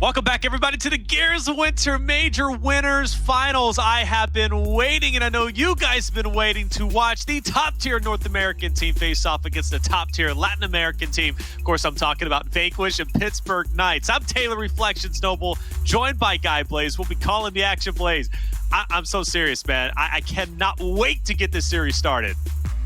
Welcome back, everybody, to the Gears Winter Major Winners Finals. I have been waiting, and I know you guys have been waiting to watch the top-tier North American team face off against the top-tier Latin American team. Of course, I'm talking about Vanquish and Pittsburgh Knights. I'm Taylor Reflections Noble, joined by Guy Blaze. We'll be calling the action, Blaze. I'm so serious, man. I cannot wait to get this series started.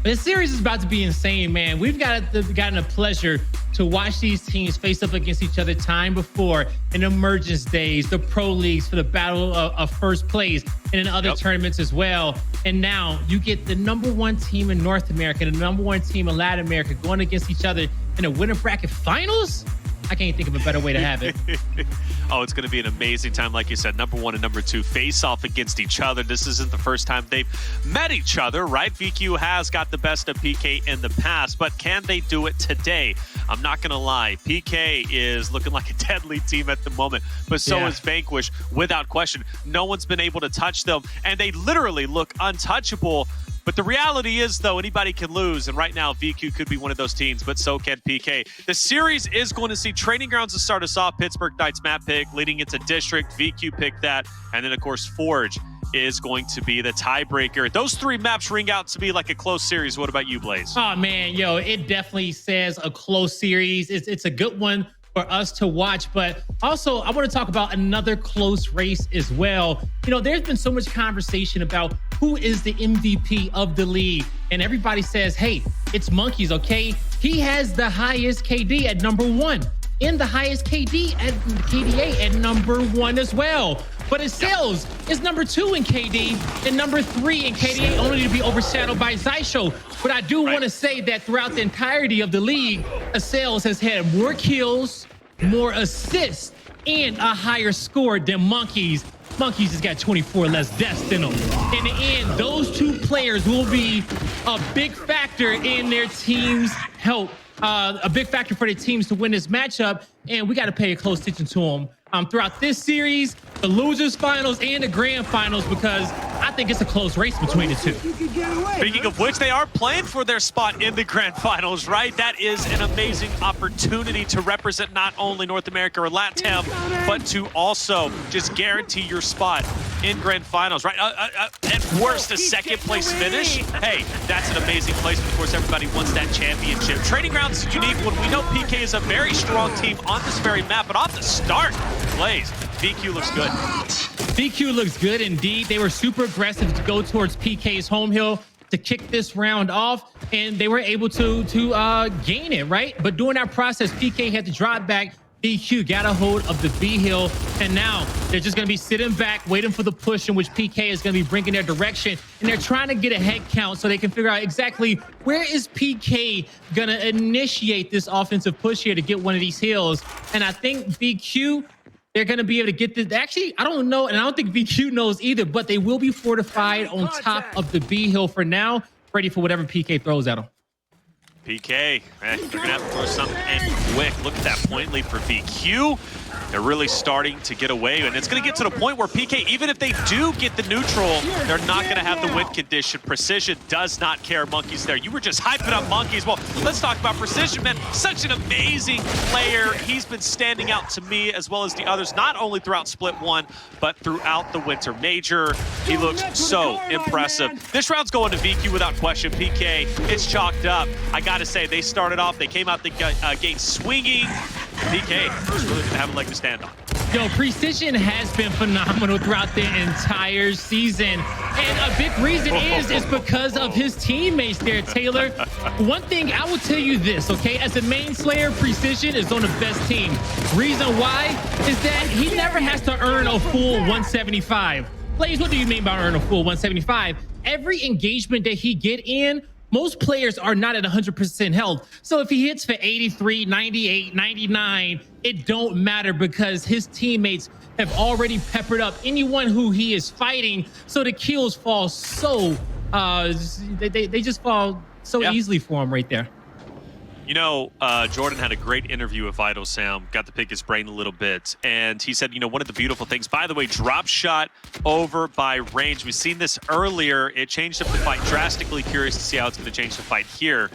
This series is about to be insane, man. We've gotten the pleasure to watch these teams face up against each other time before in Emergence Days, the Pro Leagues for the battle of first place, and in other tournaments as well. And now you get the #1 team in North America, the #1 team in Latin America going against each other in a winner bracket finals. I can't think of a better way to have it. Oh, it's going to be an amazing time. Like you said, #1 and #2 face off against each other. This isn't the first time they've met each other, right? VQ has got the best of PK in the past, but can they do it today? I'm not going to lie. PK is looking like a deadly team at the moment, but so is Vanquish, without question. No one's been able to touch them, and they literally look untouchable. But the reality is, though, anybody can lose, and right now VQ could be one of those teams, but so can PK. The series is going to see Training Grounds to start us off. Pittsburgh Knights map pick, leading into District. VQ picked that, and then, of course, Forge is going to be the tiebreaker. Those three maps ring out to be like a close series. What about you, Blaze? Oh, man, yo, it definitely says a close series. It's a good one for us to watch, but also I want to talk about another close race as well. You know, there's been so much conversation about who is the MVP of the league, and everybody says, hey, it's Monkyz, okay? He has the highest KD at #1 and the highest KDA at #1 as well. But Acells is #2 in KD and #3 in KDA, only to be overshadowed by Zysho. But I do want to say that throughout the entirety of the league, Acells has had more kills, more assists, and a higher score than Monkyz. Monkyz has got 24 less deaths than him. In the end, those two players will be a big factor in their team's help, a big factor for their teams to win this matchup, and we got to pay a close attention to them throughout this series, the losers finals, and the grand finals, because I think it's a close race between the two. Speaking of which, they are playing for their spot in the grand finals, right? That is an amazing opportunity to represent not only North America or LATAM, but to also just guarantee your spot in grand finals, right? At worst, a second place finish. Hey, that's an amazing place. Of course, everybody wants that championship. Training Grounds is unique when we know PK is a very strong team on this very map, but off the start, Blaze, VQ looks good. VQ looks good indeed. They were super aggressive to go towards PK's home hill to kick this round off, and they were able to gain it, right? But during that process, PK had to drop back. VQ got a hold of the B hill, and now they're just going to be sitting back, waiting for the push in which PK is going to be bringing their direction, and they're trying to get a head count so they can figure out exactly where is PK going to initiate this offensive push here to get one of these hills. And I think VQ, they're going to be able to get this. Actually, I don't know, and I don't think VQ knows either, but they will be fortified on top of the B hill for now, ready for whatever PK throws at them. PK, they're going to have to throw something and quick. Look at that point lead for VQ. They're really starting to get away, and it's going to get to the point where PK, even if they do get the neutral, they're not going to have the win condition. Precision does not care. Monkyz there. You were just hyping up Monkyz. Well, let's talk about Precision, man. Such an amazing player. He's been standing out to me as well as the others, not only throughout Split 1, but throughout the Winter Major. He looks so impressive. This round's going to VQ without question. PK, it's chalked up. I got to say, they started off, they came out the gate swinging. PK just really didn't have a leg to stand on. Yo, Precision has been phenomenal throughout the entire season. And a big reason is because of his teammates there, Taylor. One thing, I will tell you this, okay? As a main slayer, Precision is on the best team. Reason why is that he never has to earn a full 175. Blaze, what do you mean by earn a full 175? Every engagement that he get in, most players are not at 100% health. So if he hits for 83, 98, 99, it don't matter because his teammates have already peppered up anyone who he is fighting. So the kills fall so, they just fall so easily for him right there. You know, Jordan had a great interview with Vital Sam, got to pick his brain a little bit, and he said, you know, one of the beautiful things, by the way, drop shot over by range. We've seen this earlier. It changed up the fight drastically. Curious to see how it's going to change the fight here.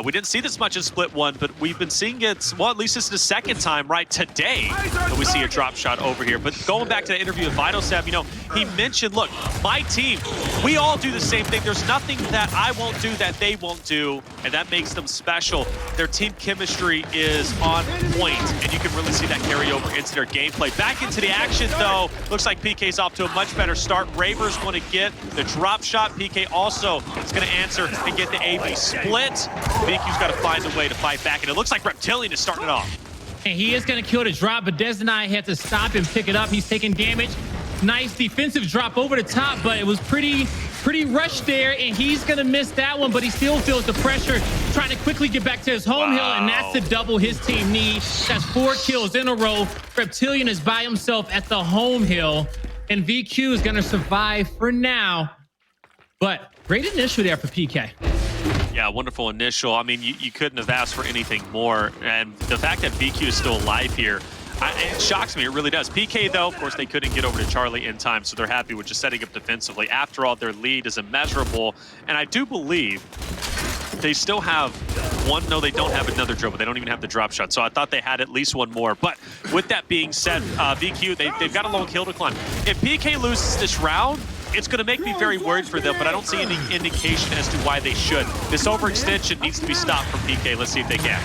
We didn't see this much in Split 1, but we've been seeing it, well, at least this is the second time, right, today that we see a drop shot over here. But going back to the interview with Vitalsav, you know, he mentioned, look, my team, we all do the same thing. There's nothing that I won't do that they won't do, and that makes them special. Their team chemistry is on point, and you can really see that carry over into their gameplay. Back into the action, though, looks like PK's off to a much better start. Raver's going to get the drop shot. PK also is going to answer and get the AB split. VQ's got to find a way to fight back, and it looks like Reptilian is starting it off. And he is going to kill the drop, but Dezonide had to stop and pick it up. He's taking damage. Nice defensive drop over the top, but it was pretty rushed there, and he's going to miss that one, but he still feels the pressure, trying to quickly get back to his home hill, and that's the double his team needs. That's 4 kills in a row. Reptilian is by himself at the home hill, and VQ is going to survive for now. But great initial there for PK. Yeah, wonderful initial. I mean, you couldn't have asked for anything more. And the fact that VQ is still alive here, it shocks me. It really does. PK, though, of course, they couldn't get over to Charlie in time, so they're happy with just setting up defensively. After all, their lead is immeasurable. And I do believe they still have one. No, they don't have another dribble. They don't even have the drop shot. So I thought they had at least one more. But with that being said, VQ, they've got a long kill decline. If PK loses this round, it's going to make me very worried for them, but I don't see any indication as to why they should. This overextension needs to be stopped from PK. Let's see if they can.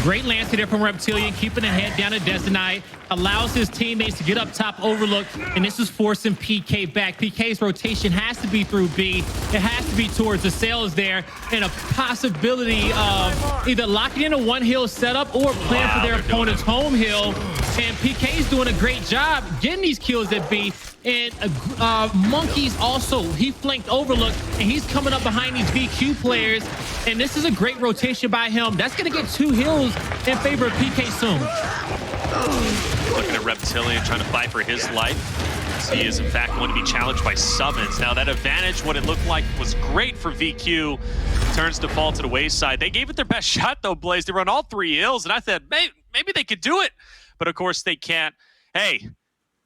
Great lance there from Reptilian, keeping the head down to Dezonide, allows his teammates to get up top, overlook, and this is forcing PK back. PK's rotation has to be through B. It has to be towards the Acells there, and a possibility of either locking in a one-hill setup or playing for their opponent's home hill. And PK's doing a great job getting these kills at B. And Monkyz also, he flanked overlook, and he's coming up behind these VQ players. And this is a great rotation by him. That's going to get 2 hills in favor of PK soon. Looking at Reptilian trying to fight for his life. As he is, in fact, going to be challenged by SuMuNs. Now, that advantage, what it looked like, was great for VQ. Turns to fall to the wayside. They gave it their best shot, though, Blaze. They run all 3 hills, and I thought, maybe they could do it. But, of course, they can't. Hey,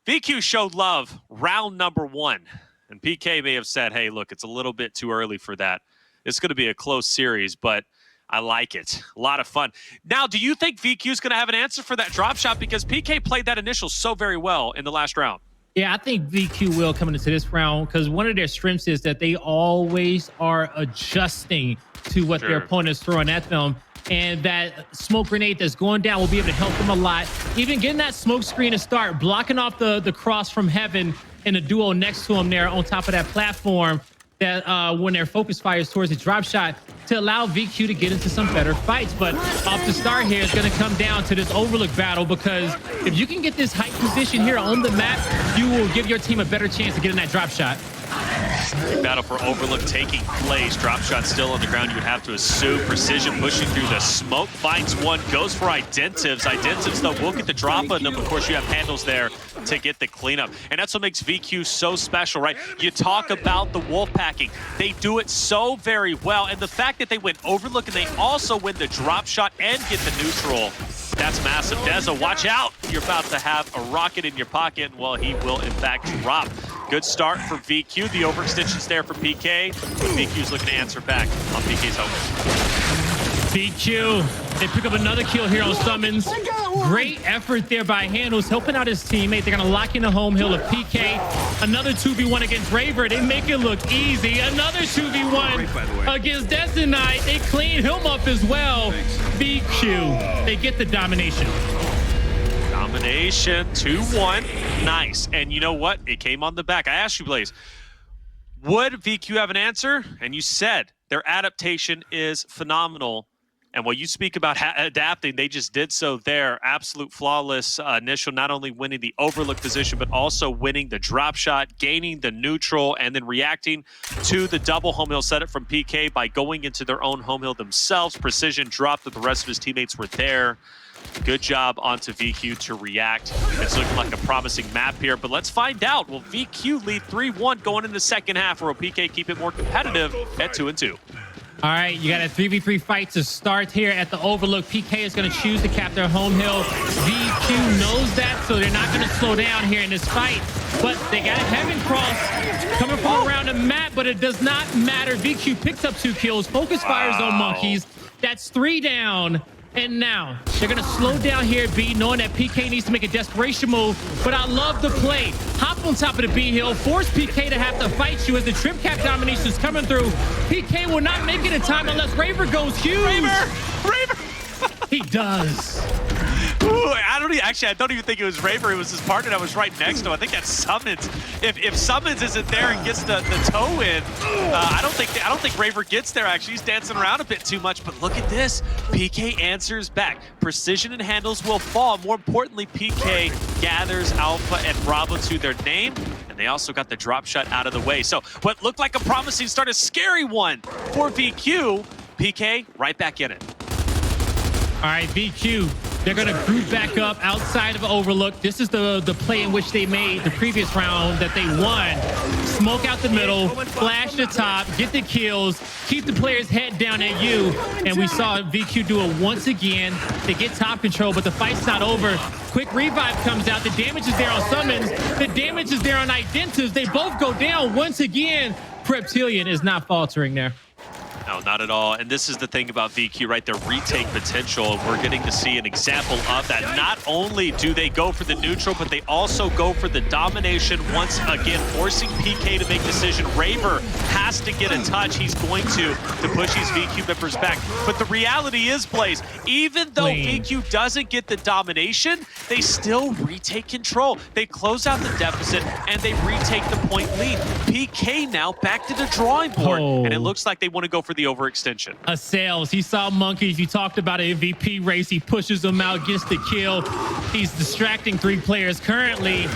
VQ showed love round number 1. And PK may have said, hey, look, it's a little bit too early for that. It's going to be a close series, but I like it. A lot of fun. Now, do you think VQ is going to have an answer for that drop shot? Because PK played that initial so very well in the last round. Yeah, I think VQ will come into this round because one of their strengths is that they always are adjusting to what their opponent's throwing at them. And that smoke grenade that's going down will be able to help them a lot. Even getting that smoke screen to start, blocking off the cross from heaven and the duo next to him there on top of that platform, that when their focus fires towards the drop shot to allow VQ to get into some better fights. But off the start here, it's going to come down to this overlook battle, because if you can get this height position here on the map, you will give your team a better chance to get in that drop shot. Big battle for overlook taking place. Drop shot still on the ground, you would have to assume. Precision pushing through the smoke, finds one, goes for Identivez. Identivez, though, will get the drop, and of course you have Hndles there to get the cleanup. And that's what makes VQ so special, right? You talk about the wolf packing. They do it so very well, and the fact that they went overlook and they also win the drop shot and get the neutral, that's massive. Dezo, watch out. You're about to have a rocket in your pocket, and well, he will in fact drop. Good start for VQ. The overextension's there for PK. VQ's looking to answer back on PK's home. VQ, they pick up another kill here on SuMuNs. Great effort there by Hndles, helping out his teammate. They're going to lock in the home hill of PK. Another 2v1 against Raver. They make it look easy. Another 2v1 against Dezonide. They clean him up as well. VQ, they get the domination. Domination, 2-1. Nice. And you know what? It came on the back. I asked you, Blaze, would VQ have an answer? And you said their adaptation is phenomenal. And while you speak about adapting, they just did so there. Absolute flawless initial, not only winning the overlook position, but also winning the drop shot, gaining the neutral, and then reacting to the double home hill setup from PK by going into their own home hill themselves. Precision dropped that the rest of his teammates were there. Good job onto VQ to react. It's looking like a promising map here, but let's find out. Will VQ lead 3-1 going into the second half, or will PK keep it more competitive at 2-2? All right, you got a 3v3 fight to start here at the Overlook. PK is going to choose to cap their home hill. VQ knows that, so they're not going to slow down here in this fight. But they got a Heaven Cross coming from around the map, but it does not matter. VQ picks up 2 kills, focus fires on Monkyz. That's 3 down. And now they're going to slow down here at B, knowing that PK needs to make a desperation move. But I love the play. Hop on top of the B hill, force PK to have to fight you as the trip cap domination is coming through. PK will not make it in time unless Raver goes huge. Raver! He does. Ooh, I don't even think it was Raver. It was his partner that was right next to him. I think that's SuMuNs. If SuMuNs isn't there and gets the toe in, I don't think Raver gets there. Actually, he's dancing around a bit too much. But look at this. PK answers back. Precision and Hndles will fall. More importantly, PK gathers Alpha and Bravo to their name, and they also got the drop shot out of the way. So what looked like a promising start, a scary one for VQ. PK right back in it. All right, VQ. They're going to group back up outside of Overlook. This is the play in which they made the previous round that they won. Smoke out the middle, flash the top, get the kills, keep the player's head down at you. And we saw VQ do it once again. They get top control, but the fight's not over. Quick revive comes out. The damage is there on SuMuNs. The damage is there on Identivez. They both go down once again. Reptilian is not faltering there. No, not at all. And this is the thing about VQ, right? Their retake potential. We're getting to see an example of that. Not only do they go for the neutral, but they also go for the domination once again, forcing PK to make decision. Raver has to get a touch. He's going to push these VQ members back. But the reality is, Blaze, even though VQ doesn't get the domination, they still retake control. They close out the deficit and they retake the point lead. PK now back to the drawing board. And it looks like they want to go for the overextension. Acells, he saw Monkyz. You talked about an MVP race. He pushes them out, gets the kill. He's distracting 3 players currently.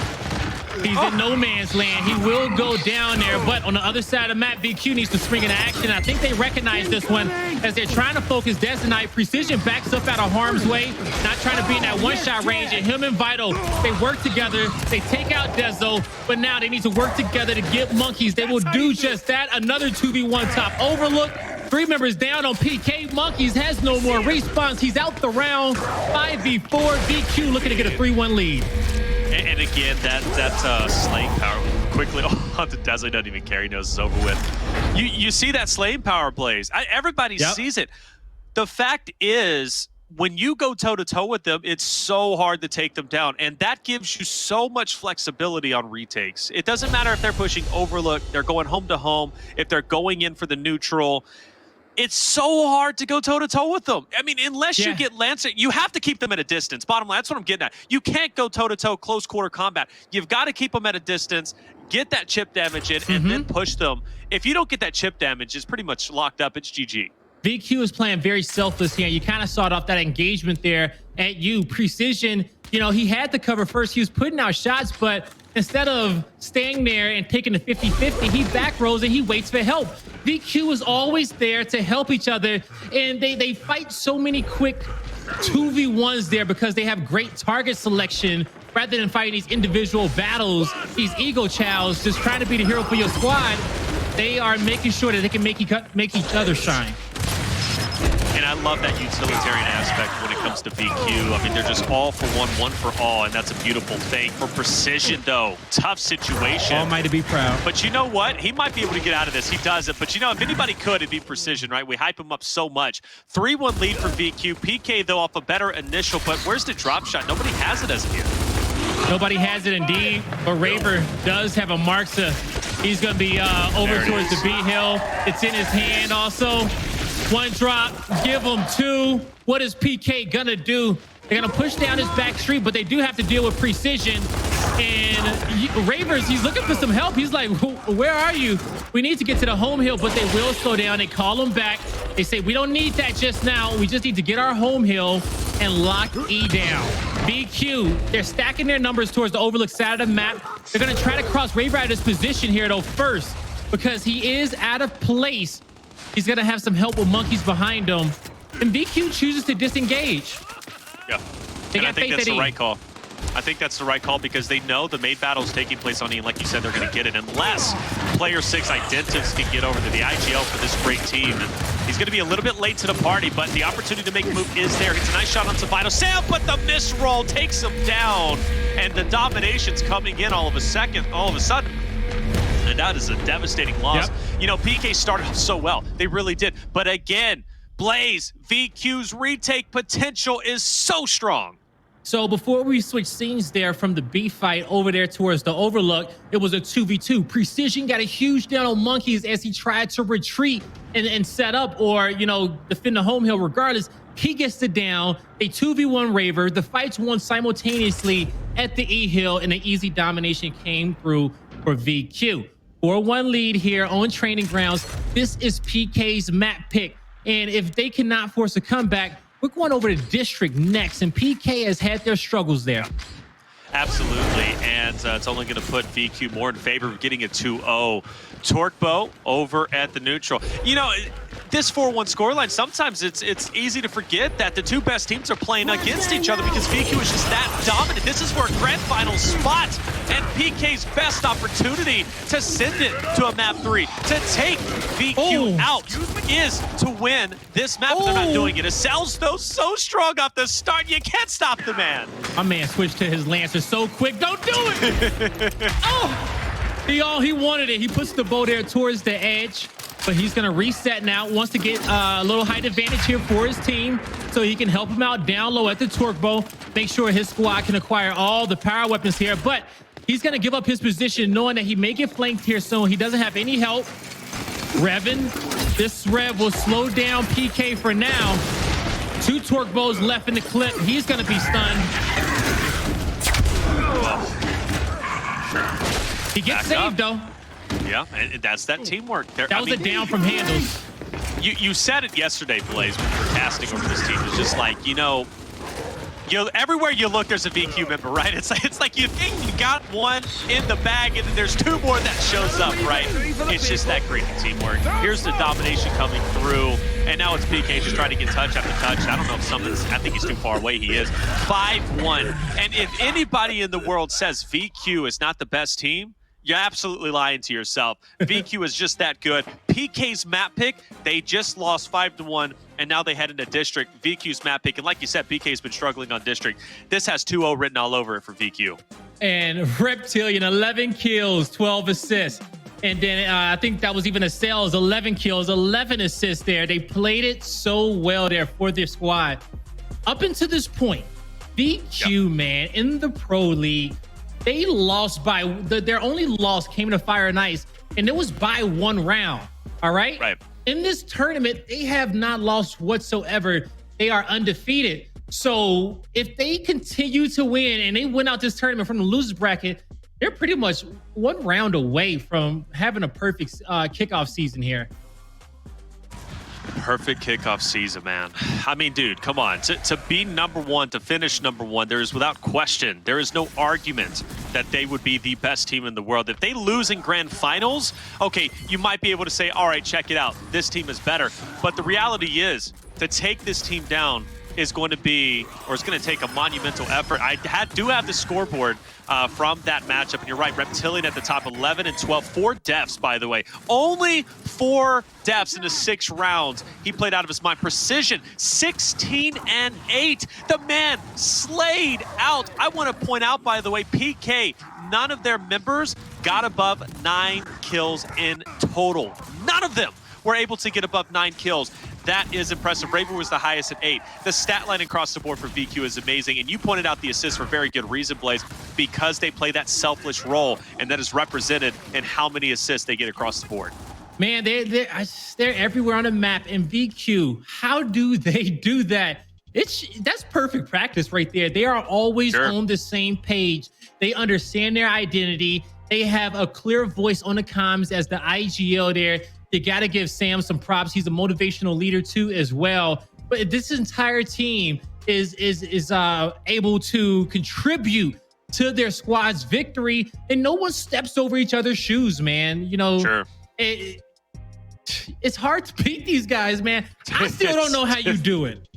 He's in no man's land. He will go down there, but on the other side of the map, VQ needs to spring into action. I think they recognize this one as they're trying to focus Dezonide. Precision backs up out of harm's way, not trying to be in that one-shot range. And him and Vital, they work together. They take out Dezo, but now they need to work together to get Monkyz. They will do just that. Another 2v1 top Overlook. 3 members down on PK. Monkyz has no more respawns. He's out the round. 5v4. VQ looking to get a 3-1 lead. And again, that slaying power quickly. Oh, the Dezonide doesn't even care. He knows it's over with. You see that slaying power, Blaze. Everybody sees it. The fact is, when you go toe-to-toe with them, it's so hard to take them down. And that gives you so much flexibility on retakes. It doesn't matter if they're pushing Overlook, they're going home to home, if they're going in for the neutral. It's so hard to go toe-to-toe with them. I mean, unless you get Lancer, you have to keep them at a distance. Bottom line, that's what I'm getting at. You can't go toe-to-toe, close quarter combat. You've got to keep them at a distance, get that chip damage in, and then push them. If you don't get that chip damage, it's pretty much locked up. It's GG. VQ is playing very selfless here. You kind of saw it off that engagement there at you. Precision, you know, he had the cover first. He was putting out shots, but instead of staying there and taking the 50-50, he back rows and he waits for help. VQ is always there to help each other, and they fight so many quick 2v1s there because they have great target selection rather than fighting these individual battles, these ego chows, just trying to be the hero for your squad. They are making sure that they can make each other shine. And I love that utilitarian aspect when it comes to VQ. I mean, they're just all for one for all, and that's a beautiful thing. For Precision, though, tough situation. Almighty be proud. But you know what? He might be able to get out of this. He doesn't. But you know, if anybody could, it'd be Precision, right? We hype him up so much. 3-1 lead for VQ. PK, though, off a better initial, but where's the drop shot? Nobody has it as of yet. Nobody has it indeed, but Raver does have a Markza. He's going to be over towards the B hill. It's in his hand also. 1 drop, give him 2. What is PK gonna do? They're gonna push down his back street, but they do have to deal with Precision. And Ravers, he's looking for some help. He's like, where are you? We need to get to the home hill, but they will slow down. They call him back. They say, we don't need that just now. We just need to get our home hill and lock E down. VQ, they're stacking their numbers towards the Overlook side of the map. They're gonna try to cross Raver out of his position here though first, because he is out of place. He's going to have some help with Monkyz behind him. And VQ chooses to disengage. Yeah. And I think that's the right call. I think that's the right call because they know the main battle is taking place on E, and like you said, they're going to get it unless player 6 Identivez can get over to the IGL for this great team. And He's going to be a little bit late to the party, but the opportunity to make a move is there. It's a nice shot onto Vital Sam, but the misroll takes him down, and the domination's coming in all of a sudden. And that is a devastating loss. Yep. You know, PK started off so well. They really did. But again, Blaze, VQ's retake potential is so strong. So before we switch scenes there from the B fight over there towards the Overlook, it was a 2v2. Precision got a huge down on Monkyz as he tried to retreat and set up or, you know, defend the home hill regardless. He gets the down, a 2v1 Raver. The fight's won simultaneously at the E hill, and an easy domination came through for VQ. 4-1 lead here on training grounds. This is PK's map pick. And if they cannot force a comeback, we're going over to District next, and PK has had their struggles there. Absolutely, and it's only going to put VQ more in favor of getting a 2-0. Torquebo over at the neutral. You know, this 4-1 scoreline, sometimes it's easy to forget that the two best teams are playing against each other because VQ is just that dominant. This is where grand final spot and PK's best opportunity to send it to a map 3, to take VQ out is to win this map. They're not doing it. Acells, though, so strong off the start. You can't stop the man. My man switched to his Lancer so quick. Don't do it. He wanted it. He puts the bow there towards the edge, but he's going to reset now. Wants to get a little height advantage here for his team so he can help him out down low at the Torquebo. Make sure his squad can acquire all the power weapons here, but he's going to give up his position knowing that he may get flanked here soon. He doesn't have any help. Revin, this Rev will slow down PK for now. 2 Torquebos left in the clip. He's going to be stunned. He gets saved, though. Yeah, and that's that teamwork. That was a down from Hndles. You said it yesterday, Blaze, when you were casting over this team. It's just like, you know, everywhere you look, there's a VQ member, right? It's like you think you got one in the bag, and then there's 2 more that shows up, right? It's just that great teamwork. Here's the domination coming through, and now it's PK just trying to get touch after touch. I don't know if I think he's too far away. He is. 5-1. And if anybody in the world says VQ is not the best team, you're absolutely lying to yourself. VQ is just that good. PK's map pick, they just lost 5-1, and now they head into District. VQ's map pick, and like you said, PK's been struggling on District. This has 2-0 written all over it for VQ. And Reptilian, 11 kills, 12 assists. And then I think that was even Acells, 11 kills, 11 assists there. They played it so well there for their squad. Up until this point, VQ, man, in the Pro League, they lost by, their only loss came to Fire and Ice, and it was by 1 round, all right? Right. In this tournament, they have not lost whatsoever. They are undefeated. So if they continue to win and they win out this tournament from the losers bracket, they're pretty much 1 round away from having a perfect kickoff season here. Perfect kickoff season, man. I mean, dude, come on. To be #1, to finish #1, there is without question, there is no argument that they would be the best team in the world. If they lose in grand finals, okay, you might be able to say, all right, check it out. This team is better. But the reality is, to take this team down is going to be, or it's going to take a monumental effort. I do have the scoreboard from that matchup, and you're right, Reptilian at the top, 11 and 12, 4 deaths, by the way. Only 4 deaths in the 6 rounds. He played out of his mind. Precision, 16 and 8. The man slayed out. I want to point out, by the way, PK, none of their members got above 9 kills in total. None of them were able to get above 9 kills. That is impressive. Raver was the highest at 8. The stat line across the board for VQ is amazing, and you pointed out the assists for very good reason, Blaze, because they play that selfless role, and that is represented in how many assists they get across the board. Man, they're everywhere on the map. And VQ, how do they do that? That's perfect practice right there. They are always on the same page. They understand their identity. They have a clear voice on the comms as the IGL there. You got to give Sam some props. He's a motivational leader too as well. But this entire team is able to contribute to their squad's victory, and no one steps over each other's shoes, man. You know, it's hard to beat these guys, man. I still don't know how you do it.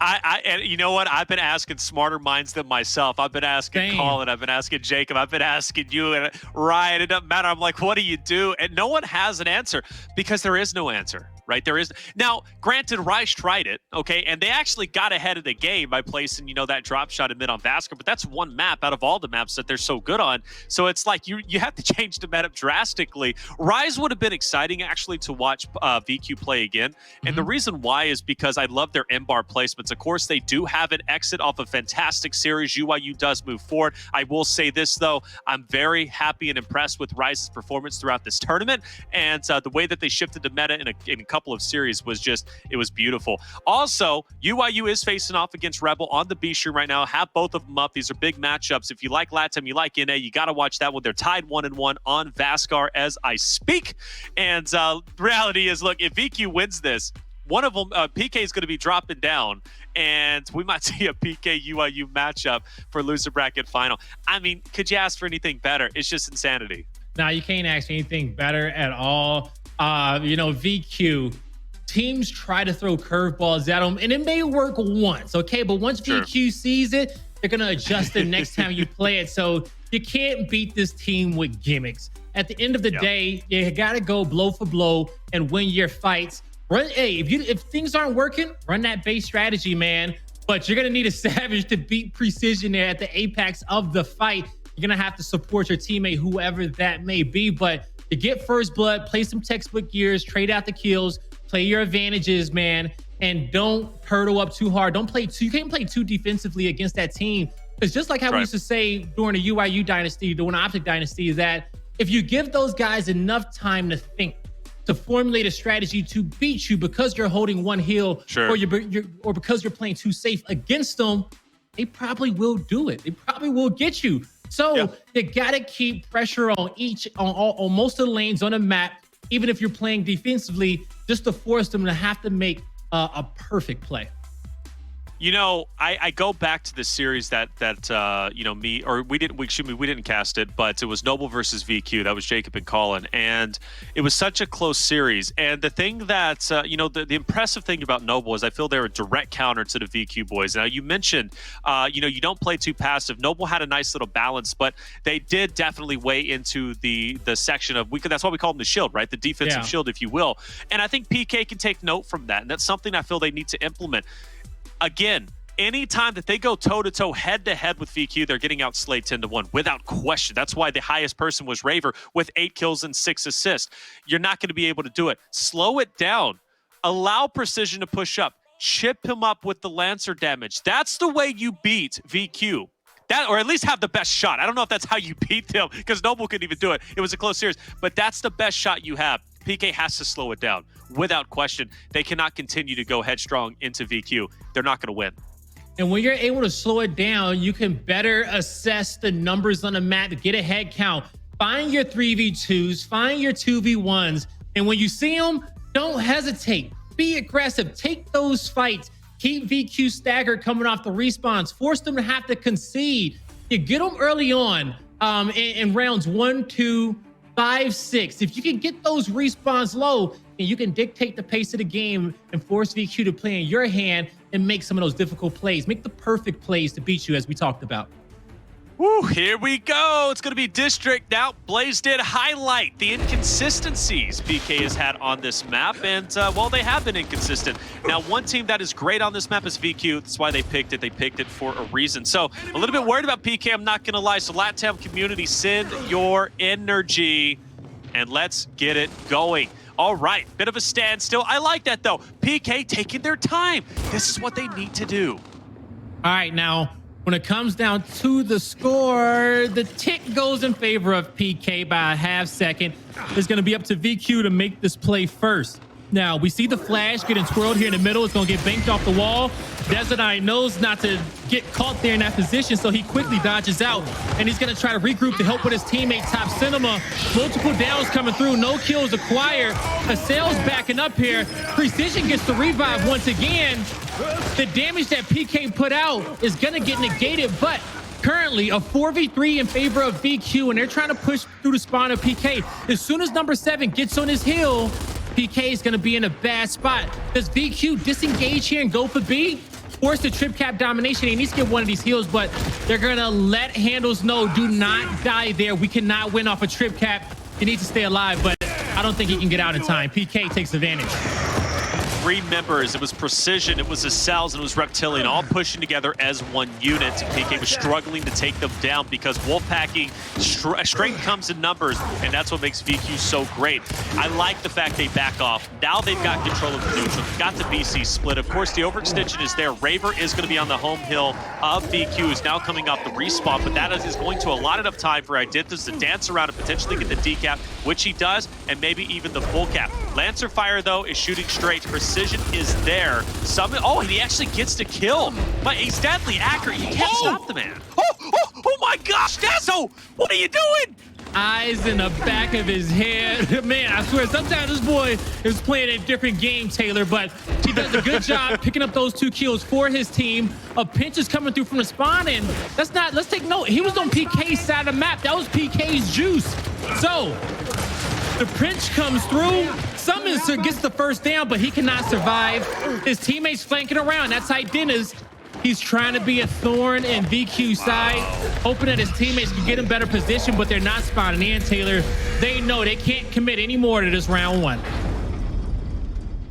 And you know what? I've been asking smarter minds than myself. I've been asking Colin. I've been asking Jacob. I've been asking you and Ryan. It doesn't matter. I'm like, what do you do? And no one has an answer because there is no answer. right? There is now, granted, Rice tried it, okay, and they actually got ahead of the game by placing, that drop shot in mid on Vasquez, but that's one map out of all the maps that they're so good on. So it's like you have to change the meta drastically. Rise would have been exciting actually to watch VQ play again, and the reason why is because I love their M-bar placements. Of course, they do have an exit off a fantastic series. UIU does move forward. I will say this though, I'm very happy and impressed with Rise's performance throughout this tournament, and the way that they shifted the meta in a couple of series was just, it was beautiful. Also, UIU is facing off against Rebel on the B stream right now. Have both of them up. These are big matchups. If you like LATAM, you like NA, you got to watch that one. They're tied 1-1 on Vascar as I speak. And the reality is, look, if VQ wins this, one of them, PK is going to be dropping down, and we might see a PK UIU matchup for loser bracket final. I mean, could you ask for anything better? It's just insanity. No, you can't ask for anything better at all. VQ, teams try to throw curveballs at them, and it may work once, okay? But once VQ sees it, they're going to adjust it next time you play it. So you can't beat this team with gimmicks. At the end of the day, you got to go blow for blow and win your fights. Hey, if things aren't working, run that base strategy, man. But you're going to need a Savage to beat Precision there at the apex of the fight. You're going to have to support your teammate, whoever that may be. But to get first blood, play some textbook gears, trade out the kills, play your advantages, man, and don't hurdle up too hard. You can't play too defensively against that team. Because just like how we used to say during the UIU dynasty, during the Optic dynasty, is that if you give those guys enough time to think, to formulate a strategy to beat you because you're holding one heal, or because you're playing too safe against them, they probably will do it. They probably will get you. So you gotta keep pressure on most of the lanes on the map, even if you're playing defensively, just to force them to have to make a perfect play. I go back to the series that we didn't cast it, but it was Noble versus VQ. That was Jacob and Colin, and it was such a close series. And the thing that the impressive thing about Noble is I feel they're a direct counter to the VQ boys. Now you mentioned you don't play too passive. Noble had a nice little balance, but they did definitely weigh into the section of that's why we call them the shield, right? The defensive shield, if you will. And I think PK can take note from that, and that's something I feel they need to implement. Again, anytime that they go toe-to-toe, head-to-head with VQ, they're getting outslayed 10-1 without question. That's why the highest person was Raver with 8 kills and 6 assists. You're not going to be able to do it. Slow it down. Allow Precision to push up. Chip him up with the Lancer damage. That's the way you beat VQ. Or at least have the best shot. I don't know if that's how you beat them, because Noble couldn't even do it. It was a close series, but that's the best shot you have. PK has to slow it down. Without question, they cannot continue to go headstrong into VQ. They're not going to win. And when you're able to slow it down, you can better assess the numbers on the map to get a head count. Find your 3v2s, find your 2v1s, and when you see them, don't hesitate. Be aggressive. Take those fights. Keep VQ staggered coming off the respawns. Force them to have to concede. You get them early on in rounds 1, 2, 5, 6. If you can get those respawns low, and you can dictate the pace of the game and force VQ to play in your hand and make some of those difficult plays. Make the perfect plays to beat you, as we talked about. Woo, here we go. It's going to be District. Now, Blaze did highlight the inconsistencies PK has had on this map, and well, they have been inconsistent. Now, one team that is great on this map is VQ. That's why they picked it. They picked it for a reason. So, a little bit worried about PK, I'm not going to lie. So, LATAM community, send your energy, and let's get it going. All right, bit of a standstill. I like that, though. PK taking their time. This is what they need to do. All right, now, when it comes down to the score, the tick goes in favor of PK by a half second. It's going to be up to VQ to make this play first. Now, we see the flash getting twirled here in the middle. It's going to get banked off the wall. Dezonide knows not to get caught there in that position, so he quickly dodges out, and he's going to try to regroup to help with his teammate, Top Cinema. Multiple downs coming through. No kills acquired. Acells backing up here. Precision gets the revive once again. The damage that PK put out is going to get negated, but currently a 4v3 in favor of VQ, and they're trying to push through the spawn of PK. As soon as number 7 gets on his hill, PK is going to be in a bad spot. Does VQ disengage here and go for B? Force the trip cap domination. He needs to get one of these heals, but they're going to let Hndles know, do not die there. We cannot win off a trip cap. He needs to stay alive, but I don't think he can get out in time. PK takes advantage. three members. It was Precision, it was Acells, and it was Reptilian, all pushing together as one unit. PK was struggling to take them down because Wolfpacking strength comes in numbers, and that's what makes VQ so great. I like the fact they back off. Now they've got control of the neutral. They've got the BC split. Of course, the overextension is there. Raver is going to be on the home hill of VQ, is now coming off the respawn, but that is going to allot enough time for Identivez to dance around and potentially get the decap, which he does, and maybe even the full cap. Lancer Fire, though, is shooting straight. Precision is there. Oh, and he actually gets to kill. But he's deadly accurate. You can't stop the man. Oh my gosh, Dezo! What are you doing? Eyes in the back of his head. Man, I swear, sometimes this boy is playing a different game, Taylor, but he does a good job picking up those 2 kills for his team. A pinch is coming through from the spawn, and let's take note. He was on PK's side of the map. That was PK's juice. So, the pinch comes through. SuMuNs gets the first down, but he cannot survive. His teammates flanking around. That's Identivez. He's trying to be a thorn in VQ's side, hoping that his teammates can get in better position, but they're not spawning in, Taylor. They know they can't commit any more to this round 1.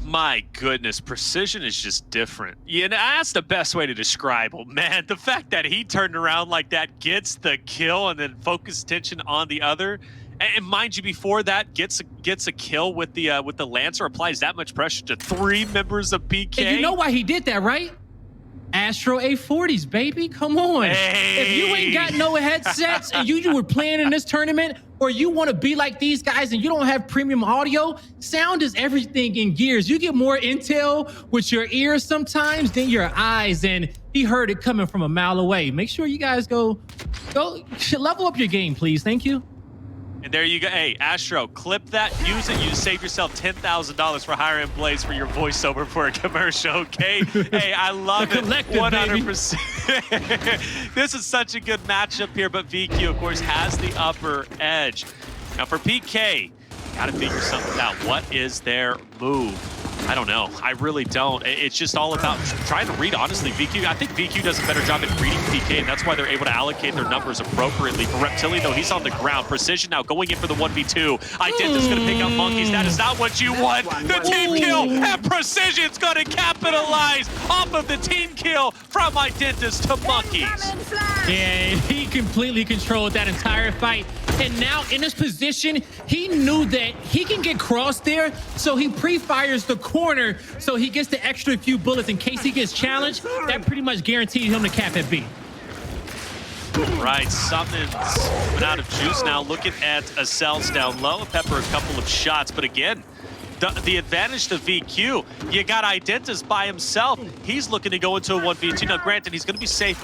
My goodness, Precision is just different. Yeah, that's the best way to describe him, man. The fact that he turned around like that, gets the kill, and then focus attention on the other. And mind you, before that, gets a kill with the Lancer, applies that much pressure to 3 members of PK. And you know why he did that, right? Astro A40s, baby. Come on. Hey. If you ain't got no headsets and you were playing in this tournament, or you want to be like these guys and you don't have premium audio, sound is everything in Gears. You get more intel with your ears sometimes than your eyes, and he heard it coming from a mile away. Make sure you guys go level up your game, please. Thank you. And there you go. Hey, Astro, clip that, use it. You save yourself $10,000 for hiring Blaze for your voiceover for a commercial, okay? Hey, I love it. 100%. This is such a good matchup here, but VQ, of course, has the upper edge. Now for PK, got to figure something out. What is their move? I don't know. I really don't. It's just all about trying to read, honestly. VQ, I think VQ does a better job at reading PK, and that's why they're able to allocate their numbers appropriately. For Reptilian, though, he's on the ground. Precision now going in for the 1v2. Identivez going to pick up Monkyz. That is not what you want. The team kill, and Precision's going to capitalize off of the team kill from Identivez to Monkyz. Yeah, he completely controlled that entire fight. And now in this position, he knew that he can get crossed there, so he pre-fires the corner, so he gets the extra few bullets in case he gets challenged. That pretty much guaranteed him to cap at B. Right, SuMuNs went out of juice now, looking at Acells down low. Pepper a couple of shots, but again, the advantage to VQ, you got Identivez by himself. He's looking to go into a 1v2. Now, granted, he's going to be safe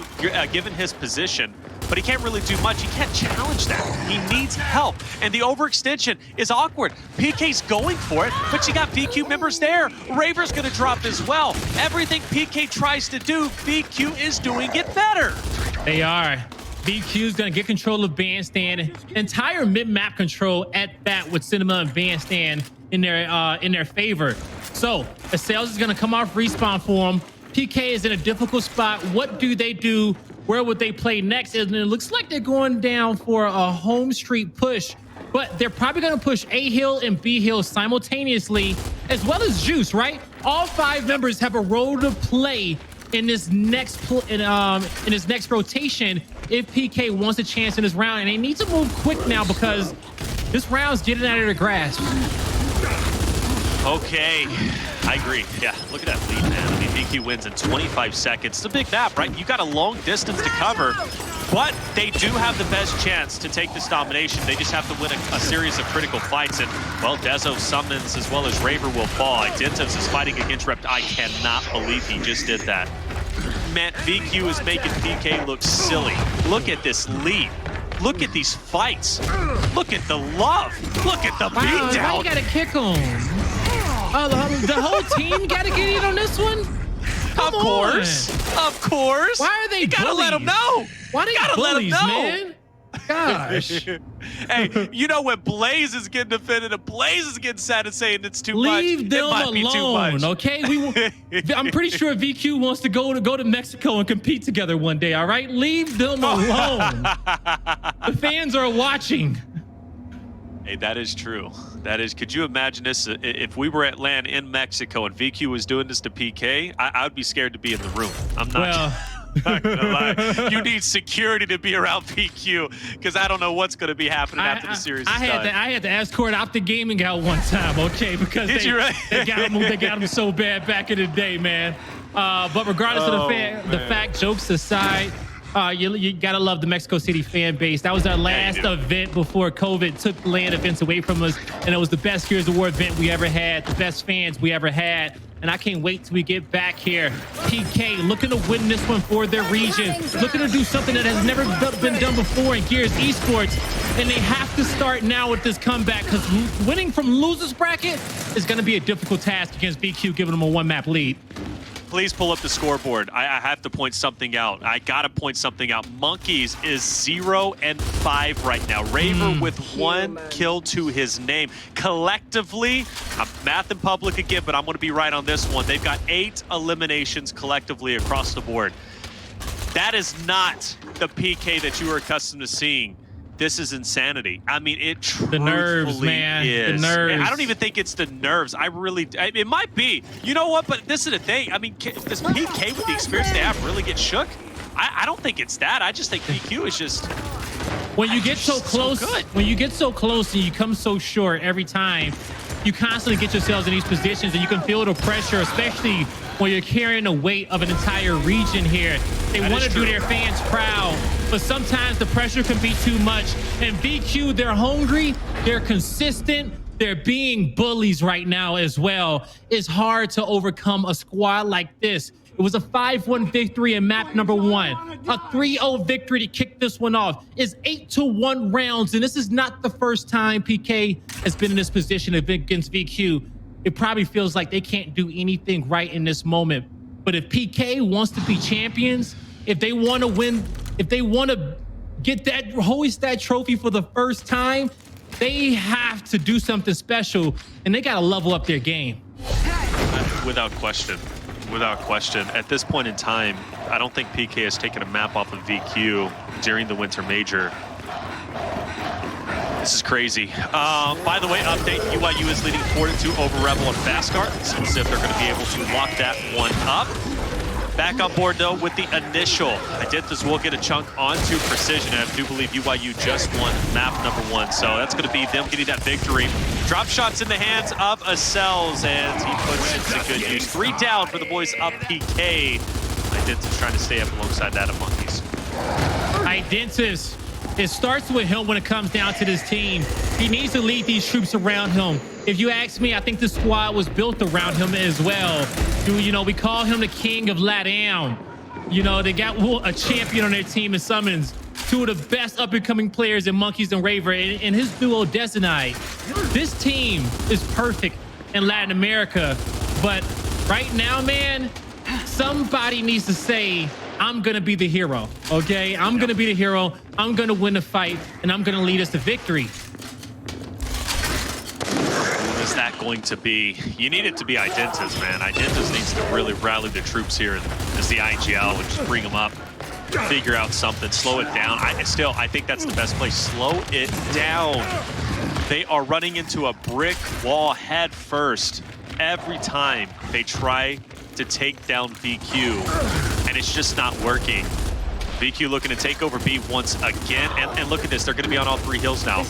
given his position, but he can't really do much. He can't challenge that. He needs help, and the overextension is awkward. PK's going for it, but you got VQ members there. Raver's going to drop as well. Everything PK tries to do, VQ is doing it better. They are. VQ's going to get control of Bandstand. Entire mid-map control at that with Cinema and Bandstand in their favor. So Acells is going to come off respawn for him. PK is in a difficult spot. What do they do? Where would they play next? And it looks like they're going down for a home street push, but they're probably going to push A hill and B hill simultaneously, as well as Juice, right? All 5 members have a role to play in this next in his next rotation if PK wants a chance in this round, and they need to move quick now because this round's getting out of their grasp. Okay, I agree. Yeah, look at that lead, man. I mean, VQ wins in 25 seconds. It's a big map, right? You got a long distance to cover, but they do have the best chance to take this domination. They just have to win a series of critical fights, and, well, Dezo, SuMuNs, as well as Raver will fall. Identivez is fighting against Rept. I cannot believe he just did that. Man, VQ is making PK look silly. Look at this lead. Look at these fights. Look at the love. Look at the beatdown. Why you gotta kick him? The whole team gotta get in on this one? Of course. Why are they bullies? Gotta let them know. Why they gotta bullies, let them know, man? Gosh. Hey, you know when Blaze is getting defended and Blaze is getting sad and saying it's too much, Leave them alone, okay? I'm pretty sure VQ wants to go to Mexico and compete together one day, all right? Leave them alone. The fans are watching. Hey, that is true. That is, could you imagine this if we were at LAN in Mexico and VQ was doing this to PK? I would be scared to be in the room. I'm not. Well, not gonna lie. You need security to be around PQ because I don't know what's going to be happening after the series is done. I had to escort out the gaming out one time, okay? Because they got him so bad back in the day, man. But regardless of the fact, jokes aside, you gotta love the Mexico City fan base. That was our last event before COVID took LAN events away from us, and it was the best Gears of War event we ever had, the best fans we ever had. And I can't wait till we get back here. PK looking to win this one for their region, looking to do something that has never been done before in Gears Esports. And they have to start now with this comeback because winning from losers bracket is going to be a difficult task against VQ, giving them a 1-map lead. Please pull up the scoreboard. I have to point something out. I got to point something out. Monkyz is 0-5 right now. Raver with 1 kill to his name. Collectively, I'm math in public again, but I'm going to be right on this one. They've got 8 eliminations collectively across the board. That is not the PK that you are accustomed to seeing. This is insanity. I mean, it truthfully the nerves, man. is. The nerves. And I don't even think it's the nerves. It might be. You know what? But this is the thing. I mean, does PK with the experience they have really get shook? I don't think it's that. I just think PQ is just. When you get so close, when you get so close and you come so short every time, you constantly get yourselves in these positions and you can feel the pressure, especially when you're carrying the weight of an entire region here. They want to do their fans proud, but sometimes the pressure can be too much. And VQ, they're hungry, they're consistent, they're being bullies right now as well. It's hard to overcome a squad like this. It was a 5-1 victory in map number 1, a 3-0 victory to kick this one off. It's 8-1 rounds, and this is not the first time PK has been in this position against VQ. It probably feels like they can't do anything right in this moment. But if PK wants to be champions, if they want to win, if they want to get that hoist that trophy for the first time, they have to do something special, and they got to level up their game. Without question. Without question. At this point in time, I don't think PK has taken a map off of VQ during the Winter Major. This is crazy. By the way, update, UIU is leading 4-2 over Rebel and Fastcar. Seems as if they're going to be able to lock that one up. Back on board, though, with the initial. Identivez will get a chunk onto Precision, and I do believe UIU just won map number 1. So that's going to be them getting that victory. Drop shots in the hands of Acells, and he puts it to good use. 3 down for the boys up PK. Identivez trying to stay up alongside that of Monkyz. Identivez, it starts with him when it comes down to this team. He needs to lead these troops around him. If you ask me, I think the squad was built around him as well. You know, we call him the king of LATAM. You know, they got a champion on their team in SuMuNs. 2 of the best up-and-coming players in Monkyz and Raver, and his duo Dezonide. This team is perfect in Latin America, but right now, man, somebody needs to say, I'm gonna be the hero, okay? I'm gonna be the hero, I'm gonna win the fight, and I'm gonna lead us to victory. Who is that going to be? You need it to be Identivez, man. Identivez needs to really rally the troops here as the IGL and just bring them up, figure out something, slow it down. I think that's the best place. Slow it down. They are running into a brick wall head first every time they try to take down VQ, and it's just not working. VQ looking to take over B once again, and look at this, they're going to be on all 3 hills now.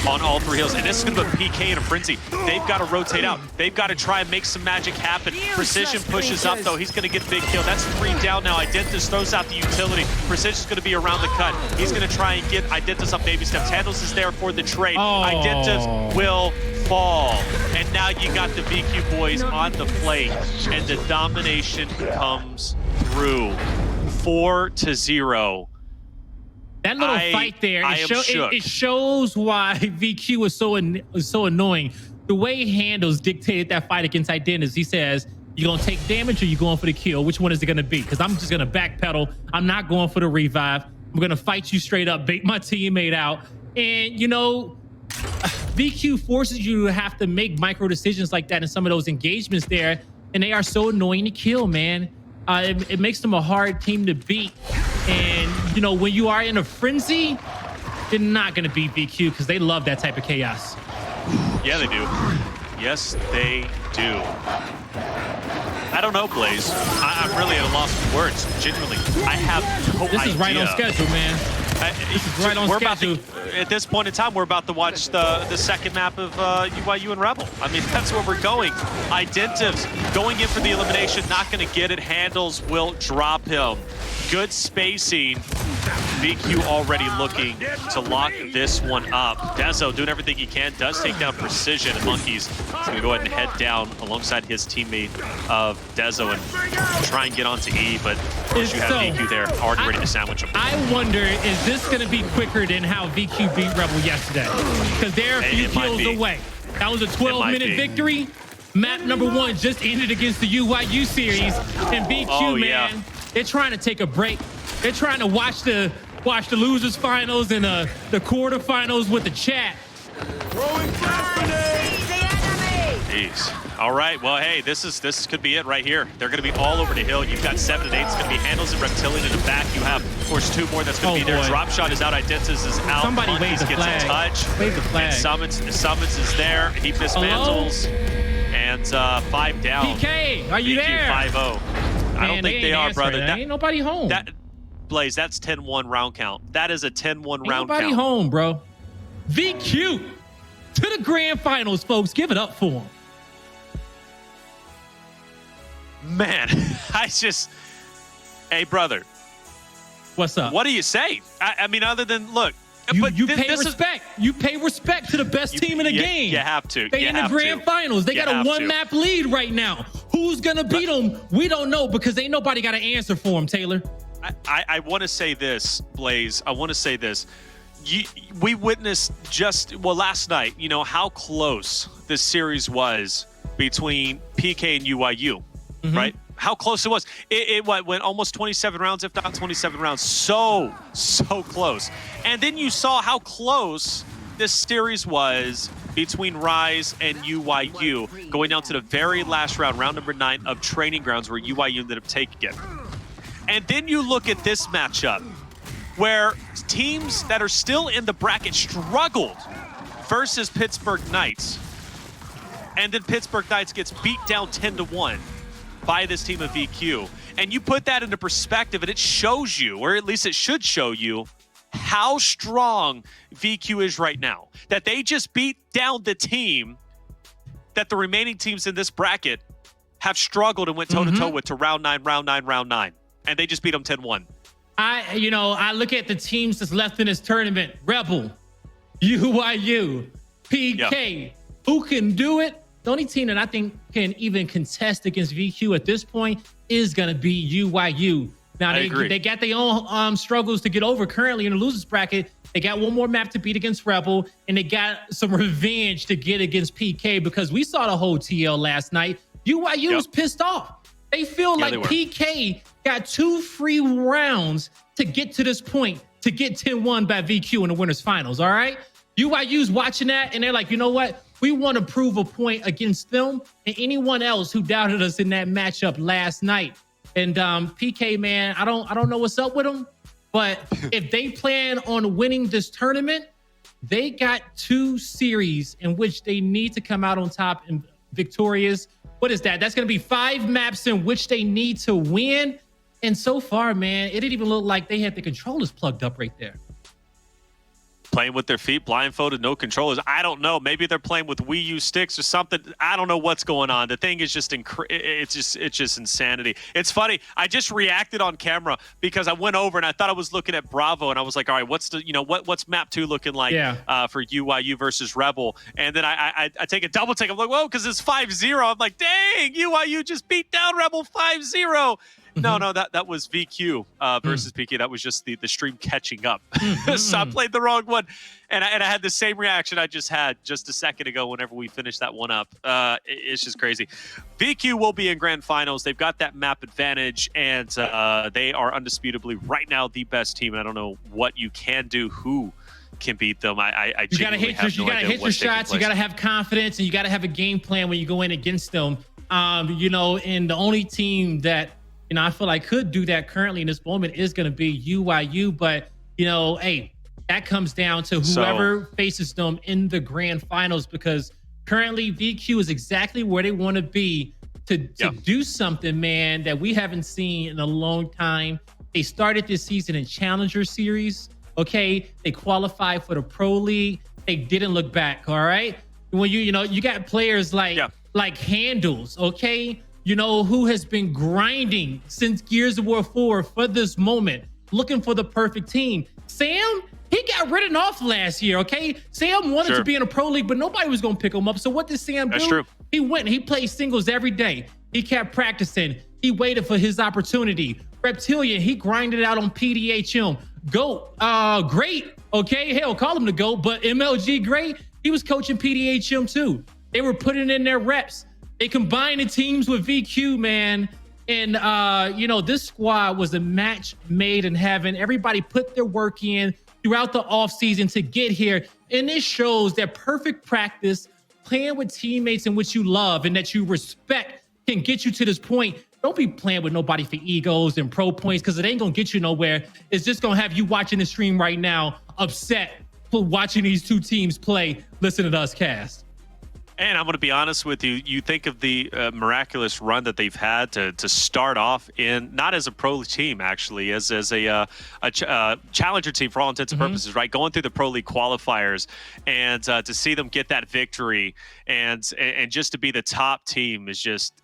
On all 3 hills, and this is going to be a PK in a frenzy. They've got to rotate out. They've got to try and make some magic happen. Precision pushes up, though. He's going to get the big kill. That's 3 down now. Identivez throws out the utility. Precision's going to be around the cut. He's going to try and get Identivez up baby steps. Hndles is there for the trade. Identivez will fall. And now you got the VQ boys on the plate, and the domination comes through. 4-0. That little fight there, it shows why VQ is so annoying. The way Hndles dictated that fight against Identivez, he says, you gonna take damage or you going for the kill? Which one is it gonna be? Because I'm just gonna backpedal. I'm not going for the revive. I'm gonna fight you straight up, bait my teammate out. And you know, VQ forces you to have to make micro decisions like that in some of those engagements there, and they are so annoying to kill, man. It makes them a hard team to beat. And, you know, when you are in a frenzy, they're not going to beat VQ because they love that type of chaos. Yeah, they do. Yes, they do. I don't know, Blaze. I'm really at a loss of words. Genuinely, I have no idea. This is right on schedule, man. This is right on schedule. At this point in time, we're about to watch the second map of UYU and Rebel. I mean, that's where we're going. Identivez going in for the elimination, not going to get it. Hndles will drop him. Good spacing. VQ already looking to lock this one up. Dezo doing everything he can, does take down Precision, and Monkyz is going to go ahead and head down alongside his teammate of Dezo and try and get onto E, but of course you have VQ there already ready to sandwich him. I wonder, is this going to be quicker than how VQ beat Rebel yesterday? Because they're a few kills away. That was a 12-minute victory. Map number 1 just ended against the UYU series, and VQ, man, they're trying to take a break. They're trying to watch the losers finals and the quarterfinals with the chat. Jeez. All right. Well, hey, this could be it right here. They're going to be all over the hill. You've got 7 and 8. It's going to be Hndles and Reptilian in the back. You have, of course, 2 more that's going to be there. Drop shot is out. Identivez is out. Somebody wave the flag. Gets a touch. Wave the flag. And SuMuNs is there. He dismantles. And 5 down. PK, are you there? 5-0. I don't think they are, brother. Ain't nobody home. Blaze, that's 10-1 round count. That is a 10-1 round count. Nobody home, bro. VQ to the grand finals, folks. Give it up for them. Man, hey, brother. What's up? What do you say? I mean, other than, look. You pay respect. You pay respect to the best team in the game. You have to. They in the grand finals. They got a 1-map lead right now. Who's going to beat them? We don't know because ain't nobody got an answer for them, Taylor. I want to say this, Blaze. I want to say this. We witnessed last night, how close this series was between PK and UYU, right? How close it was. It went almost 27 rounds, if not 27 rounds. So close. And then you saw how close this series was between Rise and UYU, going down to the very last round, round number 9 of Training Grounds, where UYU ended up taking it. And then you look at this matchup, where teams that are still in the bracket struggled versus Pittsburgh Knights. And then Pittsburgh Knights gets beat down 10-1 by this team of VQ. And you put that into perspective, and it shows you, or at least it should show you, how strong VQ is right now. That they just beat down the team that the remaining teams in this bracket have struggled and went toe-to-toe with to round 9. And they just beat them 10-1. I look at the teams that's left in this tournament. Rebel, UYU, PK. Yep. Who can do it? The only team that I think can even contest against VQ at this point is going to be UYU. Now, they got their own struggles to get over currently in the losers bracket. They got one more map to beat against Rebel, and they got some revenge to get against PK because we saw the whole TL last night. UYU was pissed off. They feel like PK got 2 free rounds to get to this point, to get 10-1 by VQ in the winners finals, all right? UYU's watching that, and they're like, you know what? We want to prove a point against them and anyone else who doubted us in that matchup last night. And PK, man, I don't know what's up with them, but if they plan on winning this tournament, they got 2 series in which they need to come out on top and victorious. What is that? That's going to be 5 maps in which they need to win. And so far, man, it didn't even look like they had the controllers plugged up right there. Playing with their feet, blindfolded, no controllers. I don't know. Maybe they're playing with Wii U sticks or something. I don't know what's going on. The thing is just it's just insanity. It's funny. I just reacted on camera because I went over and I thought I was looking at Bravo and I was like, all right, what's map 2 looking like for UYU versus Rebel? And then I take a double take. I'm like, whoa, because it's 5-0. I'm like, dang, UYU just beat down Rebel 5-0. No, that was VQ versus PK. That was just the stream catching up. So I played the wrong one. And I had the same reaction I just had just a second ago whenever we finished that one up. It's just crazy. VQ will be in grand finals. They've got that map advantage, and they are undisputably right now the best team. And I don't know what you can do, who can beat them. You gotta hit your shots. You gotta have confidence, and you gotta have a game plan when you go in against them. And the only team that I feel like could do that currently in this moment is going to be UYU. But, hey, that comes down to whoever faces them in the grand finals, because Currently, VQ is exactly where they want to be to do something, man, that we haven't seen in a long time. They started this season in Challenger Series. Okay, they qualified for the Pro League. They didn't look back. All right, when you got players like Hndles, okay, who has been grinding since Gears of War 4 for this moment, looking for the perfect team. Sam, he got written off last year, okay? Sam wanted to be in a Pro League, but nobody was going to pick him up. So what did Sam do? True. He went, he played singles every day. He kept practicing. He waited for his opportunity. Reptilian, he grinded out on PDHM. GOAT, great, okay? Hell, call him the GOAT, but MLG great. He was coaching PDHM too. They were putting in their reps. They combined the teams with VQ, man. And, this squad was a match made in heaven. Everybody put their work in throughout the offseason to get here. And this shows that perfect practice, playing with teammates in which you love and that you respect, can get you to this point. Don't be playing with nobody for egos and pro points, because it ain't going to get you nowhere. It's just going to have you watching the stream right now upset for watching these two teams play. Listen to us cast. And I'm going to be honest with you. You think of the miraculous run that they've had to start off in, not as a pro team, actually, as a challenger team for all intents and purposes, right? Going through the Pro League qualifiers, and to see them get that victory and just to be the top team is just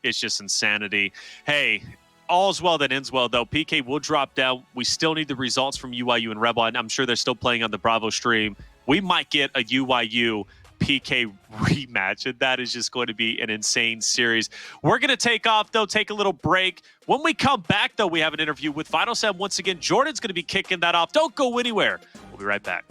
insanity. Hey, all's well that ends well, though. PK will drop down. We still need the results from UYU and Rebel, and I'm sure they're still playing on the Bravo stream. We might get a UYU PK rematch, and that is just going to be an insane series. We're going to take off, though, take a little break. When we come back, though, we have an interview with Final Sam once again. Jordan's going to be kicking that off. Don't go anywhere. We'll be right back.